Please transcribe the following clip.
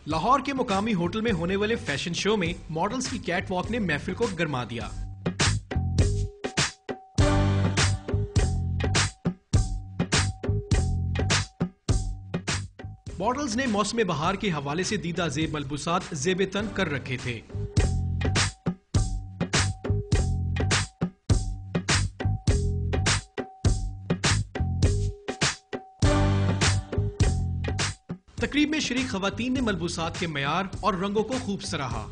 लाहौर के मुकामी होटल में होने वाले फैशन शो में मॉडल्स की कैट वॉक ने महफिल को गरमा दिया। मॉडल्स ने मौसम बहार के हवाले से दीदा जेब मलबूसात जेब तन कर रखे थे। तकरीब में शरीक खवातीन ने मलबूसात के मयार और रंगों को खूब सराहा।